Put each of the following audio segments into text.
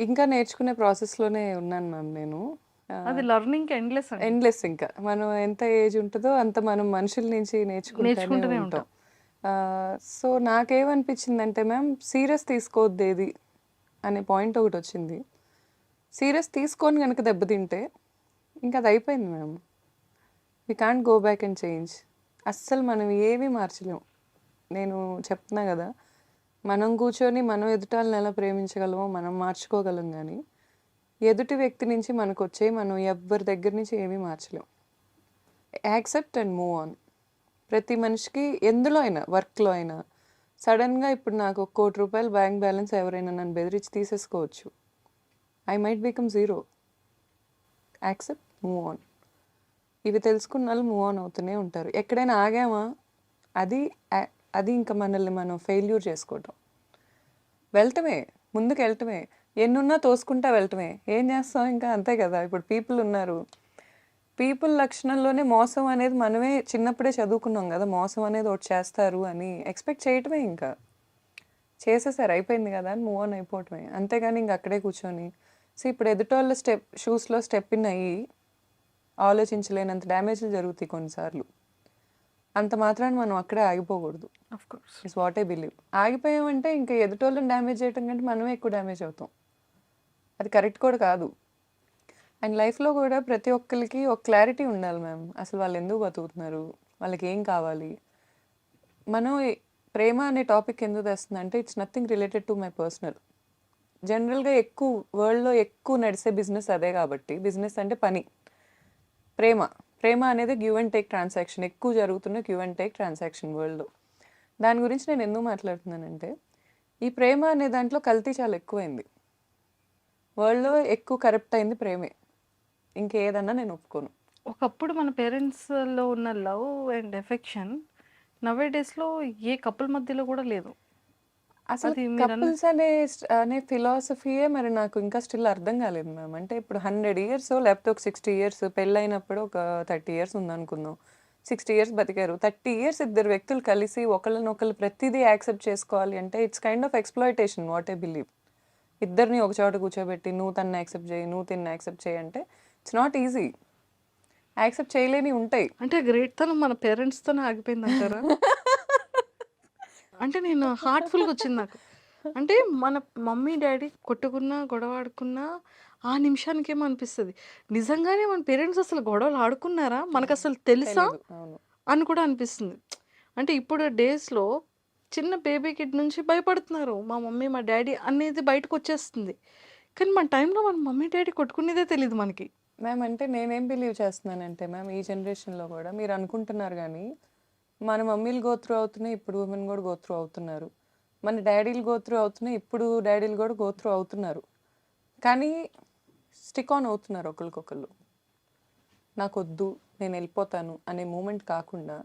ఇంకా నేర్చుకునే ప్రాసెస్‌లోనే ఉన్నాను మ్యామ్ నేను. అది ఆహ్, లెర్నింగ్‌కి ఎండ్‌లెస్ అండి. ఎండ్‌లెస్ ఇంకా. మనం ఎంత ఏజ్ ఉంటదో అంత మనం మనుషుల నుంచి నేర్చుకుంటానే నేర్చుకుంటూనే ఉంటాం. ఉంటాం. సో, నాకేమనిపించిందంటే మ్యామ్ సీరియస్ తీసుకోవద్దేది అనే పాయింట్ ఒకటొచ్చింది. సీరియస్ తీసుకొని గనక దెబ్బతింటే ఇంక అదయిపోయింది ma'am. We can't go back and change. అస్సలు మనం ఏమీ మార్చలేం. నేను చెప్తున్నా గదా! మనం కూర్చొని మనం ఎదుటాళ్ళని ఎలా ప్రేమించగలమో మనం మార్చుకోగలం గానీ, ఎదుటి వ్యక్తి నుంచి మనకొచ్చేయి మనం ఎవ్వరి దగ్గర నుంచి ఏమీ మార్చలేం. Accept and move on. ప్రతి మనిషికి ఎందులో అయినా, వర్క్‌లో అయినా సడెన్‌గా ఇప్పుడు నాకు ఒక రూ. 1,00,00,000 బ్యాంక్ బ్యాలెన్స్ ఎవరైనా నన్ను బెదిరించి తీసేసుకోవచ్చు. I might become zero. Accept, move on. ఇవి తెలుసుకున్నోళ్ళు మూవ్ ఆన్ అవుతూనే ఉంటారు. ఎక్కడైనా ఆగామా అది అది ఇంక మనల్ని మనం ఫెయిల్యూర్ చేసుకోవటం. వెళ్ళటమే. ముందుకెళ్ళటమే. ఎన్నున్నా తోసుకుంటా వెళ్ళటమే. ఏం చేస్తాం ఇంకా అంతే కదా! ఇప్పుడు పీపుల్ ఉన్నారు. పీపుల్ లక్షణంలోనే మోసం అనేది మనమే చిన్నప్పుడే చదువుకున్నాం గదా! మోసం అనేది ఒకటి చేస్తారు అని ఎక్స్‌పెక్ట్ చేయటమే ఇంకా. చేసేసారు అయిపోయింది గదా! అని మూవ్ ఆన్ అయిపోవటమే. అంతేగాని ఇంక అక్కడే కూర్చొని ఇప్పుడు ఎదుటోళ్ళ షూస్‌లో స్టెప్ ఇన్ అయ్యి ఆలోచించలేనంత డ్యామేజ్‌లు జరుగుతాయి కొన్నిసార్లు. అంత మాత్రాన మనం అక్కడే ఆగిపోకూడదు. Of course. It's what I believe. ఆగిపోయామంటే ఇంక ఎదుటోళ్ళని డ్యామేజ్ చేయటం కంటే మనమే ఎక్కువ డ్యామేజ్ అవుతాం. అది కరెక్ట్ కూడా కాదు. అండ్ లైఫ్‌లో కూడా ప్రతి ఒక్కళ్ళకి ఒక క్లారిటీ ఉండాలి మ్యామ్. అసలు వాళ్ళు ఎందుకు బతుకుతున్నారు? వాళ్ళకి ఏం కావాలి? మనం ప్రేమ అనే టాపిక్ ఎందుకు తెస్తుందంటే it's nothing related to my personal. జనరల్‌గా ఎక్కువ వరల్డ్‌లో ఎక్కువ నడిసే బిజినెస్ అదే కాబట్టి బిజినెస్ అంటే పని. ప్రేమ. ప్రేమ అనేది గివ్ అండ్ టేక్ ట్రాన్సాక్షన్. ఎక్కువ జరుగుతున్న గివ్ అండ్ టేక్ ట్రాన్సాక్షన్ వరల్డ్‌లో. దాని గురించి నేను ఎందుకు మాట్లాడుతున్నానంటే, ఈ ప్రేమ అనే దాంట్లో కల్తీ చాలా ఎక్కువైంది. వరల్డ్‌లో ఎక్కువ కరప్ట్ అయింది ప్రేమే. ఇంకేదన్నా నేను ఒప్పుకోను. ఒకప్పుడు మన పేరెంట్స్‌లో ఉన్న లవ్ అండ్ ఎఫెక్షన్ నౌ ఏ డేస్‌లో ఏ కపుల్ మధ్యలో కూడా లేదు. అసలు అది మీరన్న కపుల్స్ అనే ఫిలాసఫీయే మరి నాకు ఇంకా స్టిల్ అర్థం కాలేదు మ్యామ్. అంటే ఇప్పుడు 100 ఇయర్స్ లేకపోతే ఒక 60 ఇయర్స్ పెళ్ళైనప్పుడు ఒక 30 ఇయర్స్ ఉందనుకుందాం. 60 ఇయర్స్ బతికారు. 30 ఇయర్స్ ఇద్దరు వ్యక్తులు కలిసి ఒకళ్ళనొకళ్ళు ప్రతిదీ యాక్సెప్ట్ చేసుకోవాలి అంటే it's kind of exploitation what I believe. ఇద్దరిని ఒక చోట కూర్చోబెట్టి నువ్వు తనని యాక్సెప్ట్ చేయి, నువ్వు తిన్ని యాక్సెప్ట్ చేయి అంటే ఇట్స్ నాట్ ఈజీ. యాక్సెప్ట్ చేయలేనివి ఉంటాయి. అంటే గ్రేట్‌తనం మన పేరెంట్స్‌తోనే ఆగిపోయిందంటారా? అంటే నేను హార్ట్‌ఫుల్‌గా వచ్చింది నాకు. అంటే మన మమ్మీ, డ్యాడీ కొట్టుకున్నా, గొడవ ఆడుకున్నా ఆ నిమిషానికేమో అనిపిస్తది. నిజంగానే మన పేరెంట్స్ అసలు గొడవలు ఆడుకున్నారా? మనకసలు తెలుసా? తెలీదు. అవును. అని కూడా అనిపిస్తుంది. అంటే ఇప్పుడు డేస్‌లో చిన్న బేబీ కిడ్ నుంచి భయపడుతున్నారు. మా మమ్మీ, మా డ్యాడీ అనేది బయటకొచ్చేస్తుంది. కానీ మన టైంలో మన మమ్మీ, డ్యాడీ కొట్టుకునేదే తెలీదు మనకి. మ్యామ్ అంటే నేనేం బిలీవ్ చేస్తున్నానంటే మ్యామ్ ఈ జనరేషన్‌లో కూడా మీరు అనుకుంటున్నారు గానీ, మన మమ్మీలు గో త్రూ అవుతున్నాయి. ఇప్పుడు ఉమెన్ కూడా గో త్రూ అవుతున్నారు. మన డ్యాడీలు గో త్రూ అవుతున్నాయి. ఇప్పుడు డ్యాడీలు కూడా గో త్రూ అవుతున్నారు. కానీ స్టిక్ ఆన్ అవుతున్నారు ఒకళ్ళకొకళ్ళు. నాకొద్దు, నేనెళ్ళిపోతాను అనే మూమెంట్ కాకుండా,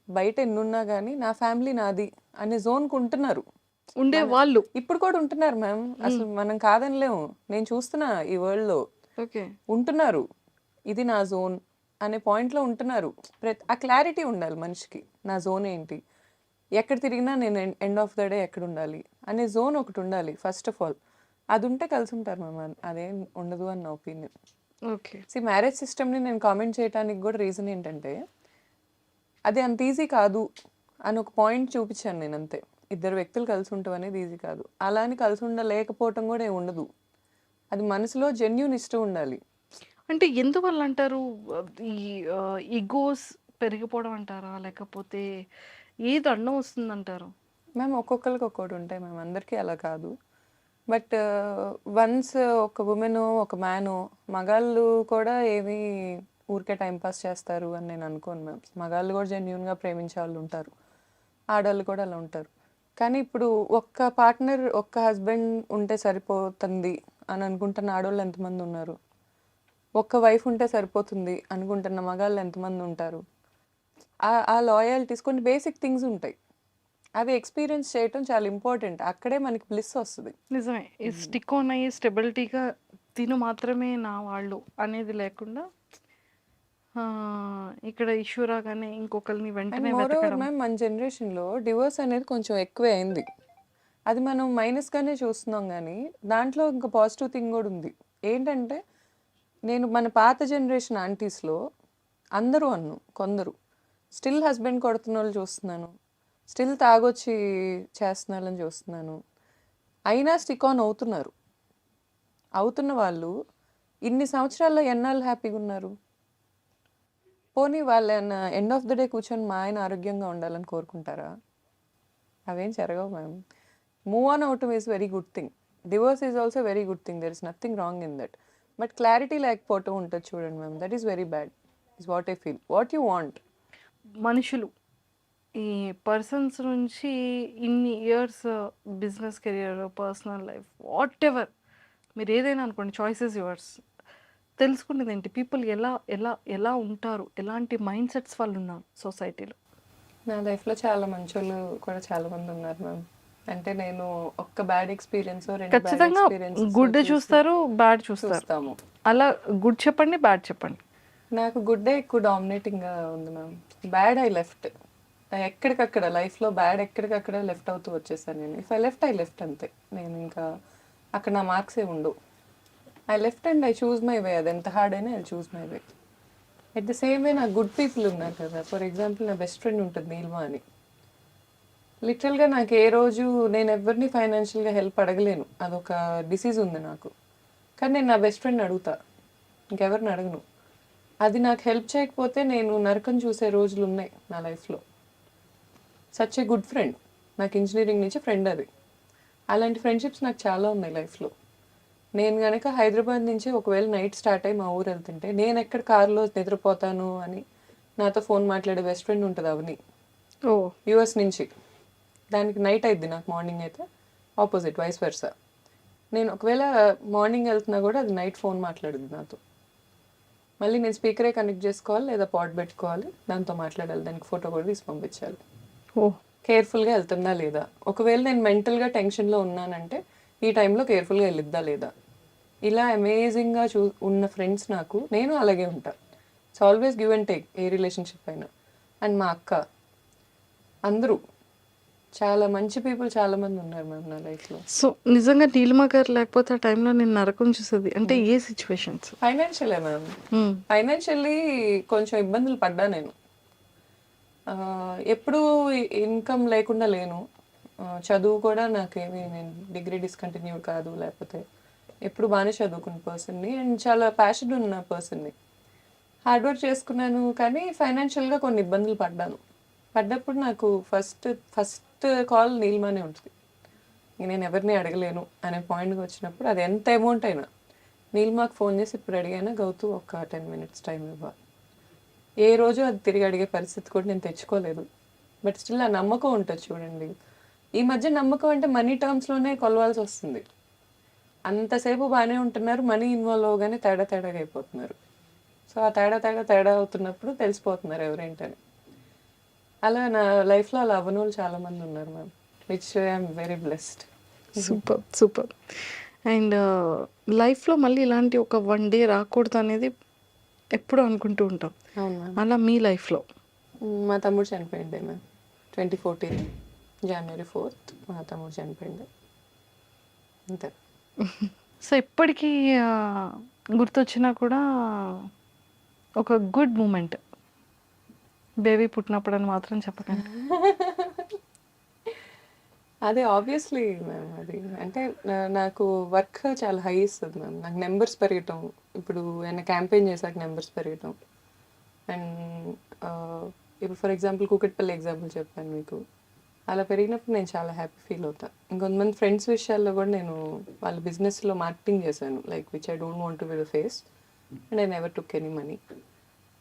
బయట ఎన్నున్నా గానీ నా ఫ్యామిలీ నాది అనే జోన్‌కి ఉంటున్నారు. మన ఉండేవాళ్ళు. ఇప్పుడు కూడా ఉంటున్నారు మ్యామ్. హ్మ్. అసలు మనం కాదనలేము. నేను చూస్తున్నా ఈ వరల్డ్‌లో. ఓకే. ఉంటున్నారు. ఇది నా జోన్ అనే పాయింట్‌లో ఉంటున్నారు. ఆ క్లారిటీ ఉండాలి మనిషికి. నా జోన్ ఏంటి? ఎక్కడ తిరిగినా నేను ఎండ్ ఆఫ్ ద డే ఎక్కడుండాలి? అనే జోన్ ఒకటుండాలి ఫస్ట్ ఆఫ్ ఆల్. అదుంటే కలిసుంటారు మ్యామ్. అదేం ఉండదు అని నా ఒపీనియన్. ఓకే. మ్యారేజ్ సిస్టమ్‌ని నేను కామెంట్ చేయటానికి గూడా రీజన్ ఏంటంటే, అది అంత ఈజీ కాదు అని ఒక పాయింట్ చూపిచ్చాను నేనంతే. ఇద్దరు వ్యక్తులు కలిసి ఉండటం అనేది ఈజీ కాదు. అలా అని కలిసి ఉండలేకపోవటం గూడా ఏమి ఉండదు. అది మనసులో జెన్యూన్ ఇష్టం ఉండాలి. అంటే ఎందువల్లంటారు? ఈ ఇగోస్ పెరిగిపోవడం అంటారా? లేకపోతే ఏది అడ్డం వస్తుందంటారు? మ్యామ్ ఒక్కొక్కళ్ళకి ఒక్కోటి ఉంటాయి మ్యామ్. అందరికీ అలా కాదు. బట్ వన్స్ ఒక వుమెనో, ఒక మ్యానో మగాళ్ళు కూడా ఏమి ఊరికే టైమ్ పాస్ చేస్తారు అని నేను అనుకోను మ్యామ్. మగాళ్ళు కూడా జెన్యూన్‌గా ప్రేమించే వాళ్ళు ఉంటారు. ఆడోళ్ళు కూడా అలా ఉంటారు. కానీ ఇప్పుడు ఒక్క పార్ట్నర్, ఒక్క హస్బెండ్ ఉంటే సరిపోతుంది అని అనుకుంటున్న ఆడోళ్ళు ఎంతమంది ఉన్నారు? ఒక్క వైఫ్ ఉంటే సరిపోతుంది అనుకుంటున్న మగాళ్ళు ఎంతమంది ఉంటారు? ఆ లాయల్టీస్ కొన్ని బేసిక్ థింగ్స్ ఉంటాయి. అవి ఎక్స్‌పీరియన్స్ చేయటం చాలా ఇంపార్టెంట్. అక్కడే మనకి బ్లిస్ వస్తది. నిజమే. ఈ స్టిక్ ఆన్ అయ్యి స్టెబిలిటీగా తిను మాత్రమే నా వాళ్ళు అనేది లేకుండా ఇక్కడ ఇష్యూ రాగానే ఇంకొకళ్ళని అండ్ వెంటనే మోరోవర్ వెతకడం. మ్యామ్ మన జనరేషన్‌లో డివోర్స్ అనేది కొంచెం ఎక్కువే అయింది. అది మనం మైనస్గానే చూస్తున్నాం కానీ దాంట్లో ఇంకా పాజిటివ్ థింగ్ కూడా ఉంది. ఏంటంటే నేను మన పాత జనరేషన్ ఆంటీస్లో అందరూ కొందరు స్టిల్ హస్బెండ్ కొడుతున్న వాళ్ళు చూస్తున్నాను, స్టిల్ తాగొచ్చి చేస్తున్న వాళ్ళని చూస్తున్నాను. అయినా స్టిక్ ఆన్ అవుతున్న వాళ్ళు ఇన్ని సంవత్సరాల్లో ఎన్నాళ్ళు హ్యాపీగా ఉన్నారు? పోనీ వాళ్ళ ఎండ్ ఆఫ్ ద డే కూర్చొని మా ఆయన ఆరోగ్యంగా ఉండాలని కోరుకుంటారా? అవేం జరగవు మ్యామ్. మూవ్ ఆన్ అవటం is very good thing. Divorce is also very good thing. There is nothing wrong in that. But clarity లేకపోవటం ఉంటుంది చూడండి ma'am, that is very bad. Is what I feel. What you want? మనుషులు ఈ persons నుంచి ఇన్ని years business career, personal life, what ever మీరు ఏదైనా అనుకోండి, చాయిసెస్ యువర్స్. తెలుసుకునేది ఏంటి, పీపుల్ ఎలా ఎలా ఎలా ఉంటారు, ఎలాంటి మైండ్ సెట్స్ వాళ్ళు ఉన్నారు సొసైటీలో. నా లైఫ్లో చాలా మంచోళ్ళు కూడా చాలా మంది ఉన్నారు మ్యామ్. అంటే నేను ఒక్క బ్యాడ్ ఎక్స్పీరియన్స్ రెండు బ్యాడ్ ఖచ్చితంగా ఎక్స్పీరియన్స్ గుడ్ చూస్తారు, బ్యాడ్ చూస్తారు. చూస్తాము. అలా గుడ్ చెప్పండి, బ్యాడ్ చెప్పండి. నాకు గుడ్డే ఎక్కువ డామినేటింగ్గా ఉంది మ్యామ్. Bad I left. ఎక్కడికక్కడ లైఫ్లో బ్యాడ్ ఎక్కడికక్కడ లెఫ్ట్ అవుతూ వచ్చేసాను నేను. ఇఫ్ ఐ లెఫ్ట్ అంతే. నేను ఇంకా అక్కడ నా మార్క్స్ ఏ ఉండవు. I left and I choose my way. అది ఎంత హార్డ్ అయినా I choose my way. At the same way నాకు గుడ్ పీపుల్ ఉన్నారు కదా. ఫర్ ఎగ్జాంపుల్ నా బెస్ట్ ఫ్రెండ్ ఉంటుంది నీల్మా అని. లిటరల్గా నాకు ఏ రోజు నేను ఎవరిని ఫైనాన్షియల్గా హెల్ప్ అడగలేను, అదొక డిసీజ్ ఉంది నాకు. కానీ నేను నా బెస్ట్ ఫ్రెండ్ అడుగుతా, ఇంకెవరిని అడగను. అది నాకు హెల్ప్ చేయకపోతే నేను నరకం చూసే రోజులు ఉన్నాయి నా లైఫ్లో. Such a good friend. నాకు ఇంజనీరింగ్ నుంచి ఫ్రెండ్ అది. అలాంటి ఫ్రెండ్షిప్స్ నాకు చాలా ఉన్నాయి లైఫ్లో. నేను కనుక హైదరాబాద్ నుంచి ఒకవేళ నైట్ స్టార్ట్ అయ్యి మా ఊరు వెళ్తుంటే నేను ఎక్కడ కారులో నిద్రపోతాను అని నాతో ఫోన్ మాట్లాడే బెస్ట్ ఫ్రెండ్ ఉంటుంది అవని, ఓ యూఎస్ నుంచి. దానికి నైట్ అయిద్ది, నాకు మార్నింగ్ అయితే ఆపోజిట్, వైస్ వెర్సా. నేను ఒకవేళ మార్నింగ్ వెళ్తున్నా కూడా అది నైట్ ఫోన్ మాట్లాడుద్ది నాతో. మళ్ళీ నేను స్పీకరే కనెక్ట్ చేసుకోవాలి లేదా పాట్ పెట్టుకోవాలి, దాంతో మాట్లాడాలి, దానికి ఫోటో కూడా తీసి పంపించాలి. ఓ కేర్ఫుల్గా వెళ్తుందా లేదా. ఒకవేళ నేను మెంటల్గా టెన్షన్లో ఉన్నానంటే ఈ టైంలో కేర్ఫుల్గా వెళ్ళిద్దా లేదా. ఇలా అమేజింగ్గా ఉన్న ఫ్రెండ్స్ నాకు. నేను అలాగే ఉంటా. It's always give and take a relationship అయినా. అండ్ మా అక్క, అందరూ చాలా మంచి పీపుల్ చాలా మంది ఉన్నారు మ్యామ్ నా లైఫ్లో. సో నిజంగా నీలిమ గారు లేకపోతే ఆ టైంలో నేను నరకం చూసేది అంటే ఏ సిచ్యువేషన్స్? ఫైనాన్షియలే మ్యామ్. ఫైనాన్షియల్లీ కొంచెం ఇబ్బందులు పడ్డా నేను. ఎప్పుడూ ఇన్కమ్ లేకుండా లేను. చదువు కూడా నాకేమి, నేను డిగ్రీ డిస్కంటిన్యూ కాదు, లేకపోతే ఎప్పుడు బాగానే చదువుకున్న పర్సన్ని అండ్ చాలా ప్యాషన్ ఉన్న పర్సన్ని. హార్డ్ వర్క్ చేసుకున్నాను కానీ ఫైనాన్షియల్గా కొన్ని ఇబ్బందులు పడ్డప్పుడు నాకు ఫస్ట్ కాల్ నీలిమానే ఉంటుంది. నేను ఎవరిని అడగలేను అనే పాయింట్కి వచ్చినప్పుడు, అది ఎంత అమౌంట్ అయినా నీలిమాకు ఫోన్ చేసి ఇప్పుడు అడిగానా గౌతు ఒక 10 minutes టైం ఇవ్వాలి. ఏ రోజు అది తిరిగి అడిగే పరిస్థితి కూడా నేను తెచ్చుకోలేదు. బట్ స్టిల్ ఆ నమ్మకం ఉంటుంది చూడండి. ఈ మధ్య నమ్మకం అంటే మనీ టర్మ్స్లోనే కొలవాల్సి వస్తుంది. అంతసేపు బాగానే ఉంటున్నారు, మనీ ఇన్వాల్వ్ అవగానే తేడాగా అయిపోతున్నారు. సో ఆ తేడా అవుతున్నప్పుడు తెలిసిపోతున్నారు ఎవరేంటని. అలా నా లైఫ్లో అలా అవ్వని వాళ్ళు చాలామంది ఉన్నారు ma'am, which I'm very blessed. Super. And లైఫ్లో మళ్ళీ ఇలాంటి ఒక 1 day రాకూడదు అనేది ఎప్పుడు అనుకుంటూ ఉంటాం. అవును మ్యామ్. అలా మీ లైఫ్లో? మా తమ్ముడు చనిపోయింది మ్యామ్. 2014 January 4th మా తమ్ముడు చనిపోయింది అంతే. సో ఇప్పటికీ గుర్తొచ్చినా కూడా ఒక గుడ్ మూమెంట్, బేబీ పుట్టినప్పుడు అని మాత్రం చెప్పకండి. అదే ఆబ్వియస్లీ మ్యామ్. అది అంటే నాకు వర్క్ చాలా హై ఇస్తుంది మ్యామ్. నాకు నెంబర్స్ పెరగటం, ఇప్పుడు ఏమైనా క్యాంపెయిన్ చేశాక నెంబర్స్ పెరగటం. అండ్ ఇప్పుడు ఫర్ ఎగ్జాంపుల్ కూకట్పల్లి ఎగ్జాంపుల్ చెప్పాను మీకు, అలా పెరిగినప్పుడు నేను చాలా హ్యాపీ ఫీల్ అవుతాను. ఇంకొంతమంది ఫ్రెండ్స్ విషయాల్లో కూడా నేను వాళ్ళ బిజినెస్లో మార్కెటింగ్ చేశాను, like which I don't want to be the face and I never took any money.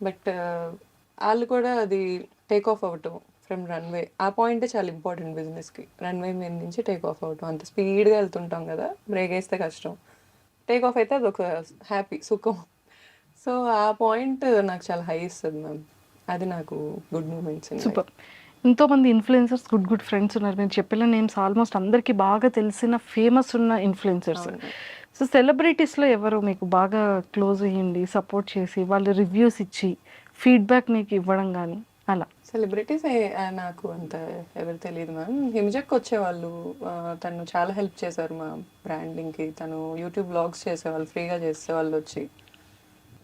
But వాళ్ళు కూడా అది టేక్ ఆఫ్ అవ్వటం ఫ్రమ్ రన్వే, ఆ పాయింటే చాలా ఇంపార్టెంట్ బిజినెస్కి. రన్వే మీద నుంచి టేక్ ఆఫ్ అవ్వటం, అంత స్పీడ్గా వెళ్తుంటాం కదా, బ్రేక్ వేస్తే కష్టం, టేక్ ఆఫ్ అయితే అదొక హ్యాపీ సుఖం. సో ఆ పాయింట్ నాకు చాలా హై ఇస్తుంది మ్యామ్. అది నాకు గుడ్ మూమెంట్స్. సూపర్. ఎంతోమంది ఇన్ఫ్లుయెన్సర్స్, గుడ్ ఫ్రెండ్స్ ఉన్నారు. మీరు చెప్పిన నేమ్స్ ఆల్మోస్ట్ అందరికీ బాగా తెలిసిన ఫేమస్ ఉన్న ఇన్ఫ్లుయెన్సర్స్. సో సెలబ్రిటీస్లో ఎవరు మీకు బాగా క్లోజ్ అయ్యండి, సపోర్ట్ చేసి, వాళ్ళు రివ్యూస్ ఇచ్చి ఫీడ్బ్యాక్ మీకు ఇవ్వడం కానీ? అలా. సెలబ్రిటీస్ నాకు అంత ఎవరు తెలియదు మ్యామ్. హిమజక్ వచ్చేవాళ్ళు. తను చాలా హెల్ప్ చేశారు మా బ్రాండింగ్కి. తను యూట్యూబ్ బ్లాగ్స్ చేసేవాళ్ళు, ఫ్రీగా చేసేవాళ్ళు వచ్చి.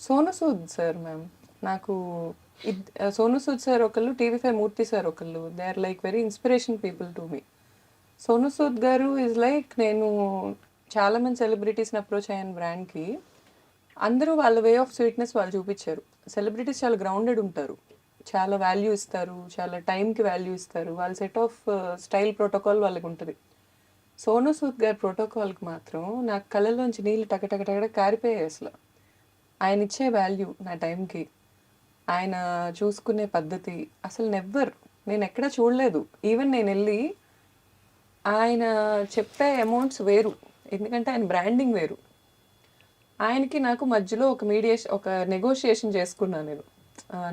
Sonu Sood sir ma'am. నాకు సోను సూద్ సార్ ఒకళ్ళు, టీవీ5 మూర్తి సార్ ఒకళ్ళు. They are like very inspiration people to me. Sonu Sood garu is like, నేను చాలామంది సెలబ్రిటీస్ని అప్రోచ్ అయ్యాను బ్రాండ్కి. అందరూ వాళ్ళ వే ఆఫ్ స్వీట్నెస్ వాళ్ళు చూపించారు. సెలబ్రిటీస్ చాలా గ్రౌండెడ్ ఉంటారు, చాలా వాల్యూ ఇస్తారు, చాలా టైంకి వాల్యూ ఇస్తారు. వాళ్ళ సెట్ ఆఫ్ స్టైల్ ప్రోటోకాల్ వాళ్ళకి ఉంటుంది. సోను సూద్ గారి ప్రోటోకాల్కి మాత్రం నాకు కళ్ళలోంచి నీళ్ళు టకటక కారిపోయాయి అసలు. ఆయన ఇచ్చే వాల్యూ నా టైంకి, ఆయన చూసుకునే పద్ధతి అసలు నేను ఎక్కడా చూడలేదు. ఈవెన్ నేను వెళ్ళి ఆయన చెప్పే అమౌంట్స్ వేరు, ఎందుకంటే ఆయన బ్రాండింగ్ వేరు. ఆయనకి నాకు మధ్యలో ఒక నెగోషియేషన్ చేసుకున్నాను నేను.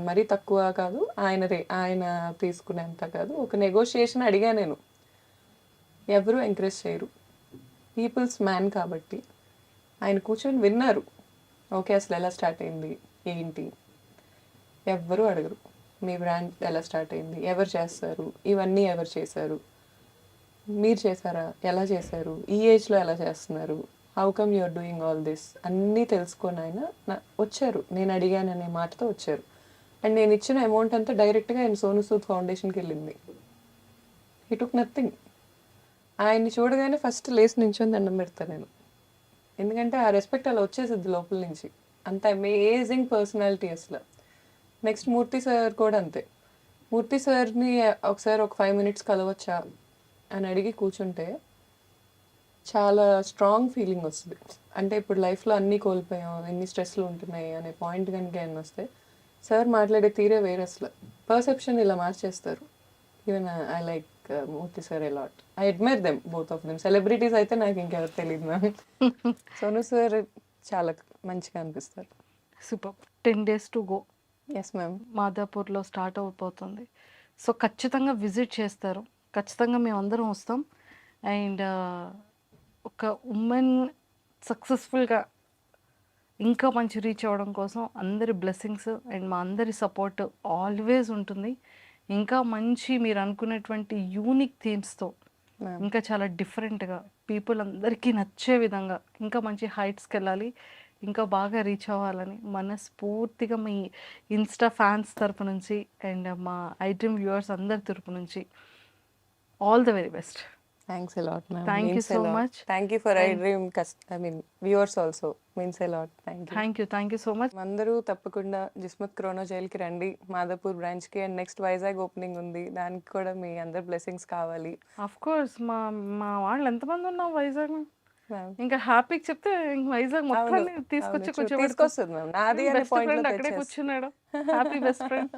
మరీ తక్కువ కాదు, ఆయన తీసుకునేంత కాదు, ఒక నెగోషియేషన్ అడిగా నేను. ఎవరు ఎంకరేజ్ చేయరు, పీపుల్స్ మ్యాన్ కాబట్టి. ఆయన కూర్చొని విన్నారు. ఓకే, అసలు ఎలా స్టార్ట్ అయింది ఏంటి, ఎవ్వరూ అడగరు. మీ బ్రాండ్ ఎలా స్టార్ట్ అయింది, ఎవరు చేస్తారు, ఇవన్నీ ఎవరు చేశారు, మీరు చేశారా, ఎలా చేశారు, ఈ ఏజ్లో ఎలా చేస్తున్నారు, how come you are doing all this అన్నీ తెలుసుకొని ఆయన వచ్చారు. నేను అడిగాననే మాటతో వచ్చారు. అండ్ నేను ఇచ్చిన అమౌంట్ అంతా డైరెక్ట్గా ఆయన సోను సూద్ ఫౌండేషన్కి వెళ్ళింది. He took nothing. ఆయన్ని చూడగానే ఫస్ట్ లేచి నించొని దండం పెడతాను నేను, ఎందుకంటే ఆ రెస్పెక్ట్ అలా వచ్చేసిద్ది లోపల నుంచి. అంత అమేజింగ్ పర్సనాలిటీ అసలు. నెక్స్ట్ మూర్తి సార్ కూడా అంతే. మూర్తి సార్ని ఒకసారి ఒక 5 minutes కలవచ్చా అని అడిగి కూర్చుంటే చాలా స్ట్రాంగ్ ఫీలింగ్ వస్తుంది. అంటే ఇప్పుడు లైఫ్లో అన్నీ కోల్పోయాం, ఎన్ని స్ట్రెస్లు ఉంటున్నాయి అనే పాయింట్ కనుక ఏమన్నా వస్తే సార్ మాట్లాడే తీరే వేరే అసలు. పర్సెప్షన్ ఇలా మార్చేస్తారు. Even I like Murthy sir allot. I admire them, both of them. Celebrities అయితే నాకు ఇంకెవరు తెలియదు మ్యామ్. సోను సార్ చాలా మంచిగా అనిపిస్తారు. Super. 10 days to go. Yes ma'am. మాదాపూర్లో స్టార్ట్ అయిపోతుంది. సో ఖచ్చితంగా విజిట్ చేస్తారు. ఖచ్చితంగా మేము అందరం వస్తాం. అండ్ ఒక ఉమెన్ సక్సెస్ఫుల్గా ఇంకా మంచి రీచ్ అవ్వడం కోసం అందరి బ్లెస్సింగ్స్ అండ్ మా అందరి సపోర్ట్ ఆల్వేస్ ఉంటుంది. ఇంకా మంచి మీరు అనుకునేటువంటి యూనిక్ థీమ్స్తో ఇంకా చాలా డిఫరెంట్గా పీపుల్ అందరికీ నచ్చే విధంగా ఇంకా మంచి హైట్స్కి వెళ్ళాలి, ఇంకా బాగా రీచ్ అవ్వాలని మనస్ఫూర్తిగా మీ ఇన్స్టా ఫ్యాన్స్ తరపు నుంచి అండ్ మా ఐడ్రీమ్ వ్యూవర్స్ అందరి తరపు నుంచి all the very best. Thanks a lot, ma'am. Thank you Means a so lot. much. Thank you for iDream viewers also. Means a lot. Thank you. Thank you so much. అందరూ తప్పకుండా జిస్మత్ క్రోనో జైల్కి రండి, మాదాపూర్ బ్రాంచ్కి. And next Vizag opening ఉంది, దానికి కూడా మీ అందరి blessings కావాలి. Of course మా మా వాళ్ళు ఎంతమంది ఉన్నాం వైజాగ్, Ma'am. ఇంకా హ్యాపీకి చెప్తే ఇంక వైజాగ్ మొత్తాన్ని తీసుకొచ్చి తీసుకొస్తుంది మ్యామ్. నాది అనే బెస్ట్ ఫ్రెండ్ అక్కడే పాయింట్ కూర్చున్నాడు. Happy best friend.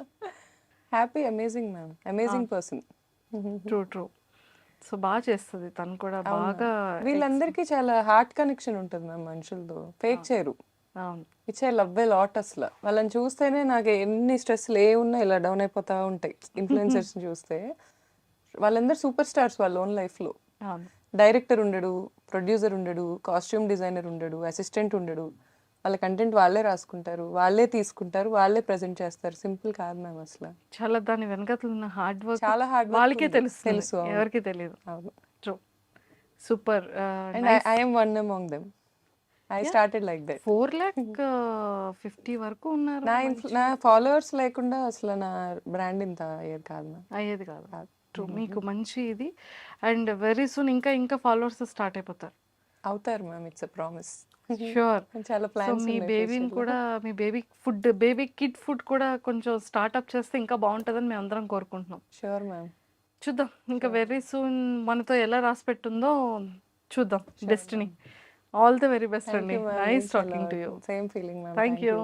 Happy, amazing ma'am, amazing person. True. So బాగా చేస్తుంది తను కూడా బాగా. వీళ్ళందరికీ చాలా హార్ట్ కనెక్షన్ ఉంటుంది మ్యామ్ మనుషులతో, ఫేక్ చేయరు. అవును. ఇచ్చే లవ్ ఏ లాట్ అసలు. వాళ్ళని చూస్తేనే నాకు ఎన్ని స్ట్రెస్లు ఏ ఉన్నా ఇలా డౌన్ అయిపోతూ ఉంటాయి. ఇన్ఫ్లుయెన్సర్స్ని చూస్తే వాళ్ళందరూ సూపర్ స్టార్స్ వాళ్ళ ఓన్ లైఫ్లో. అవును. డైరెక్టర్ ఉండడు, ప్రొడ్యూసర్ ఉండడు, కాస్ట్యూమ్ డిజైనర్ ఉండడు, అసిస్టెంట్ ఉండడు. వాళ్ళ కంటెంట్ వాళ్ళే రాసుకుంటారు, వాళ్ళే తీసుకుంటారు, వాళ్ళే ప్రజెంట్ చేస్తారు. సింపుల్ కాదు మ్యామ్ అసలు. చాలా దాని వెనకాల ఉన్న హార్డ్ వర్క్ చాలా హార్డ్ వాళ్ళకే తెలుసు, తెలుసు, ఎవరికి తెలియదు. అవును. True. Super. And I am one among them. I started like that. 4,50,000 వరకు ఉన్నారు. నా ఫాలోవర్స్ లేకుండా అసలు నా బ్రాండ్ ఇంత అయ్యేది కాదు మ్యామ్. అయ్యేది కాదు. ట్రూ. మీకు మంచి ఇది. అండ్ వెరీ సూన్ ఇంకా ఫాలోవర్స్ స్టార్ట్ అయిపోతారు. అవుతారు ma'am, it's a promise. Sure. చాలా సో ప్లాన్స్ మీ బేబీని కూడా, మీ బేబీ కిడ్ ఫుడ్ కూడా కొంచెం స్టార్ట్అప్ చేస్తే ఇంకా బాగుంటుందని మేము అందరం కోరుకుంటున్నాం. Sure ma'am. చూద్దాం ఇంకా వెరీ సూన్ మనతో ఎలా రాసి పెట్టుందో చూద్దాం. Destiny. All the very best అండి. Nice talking to you. Same feeling ma'am. Thank you.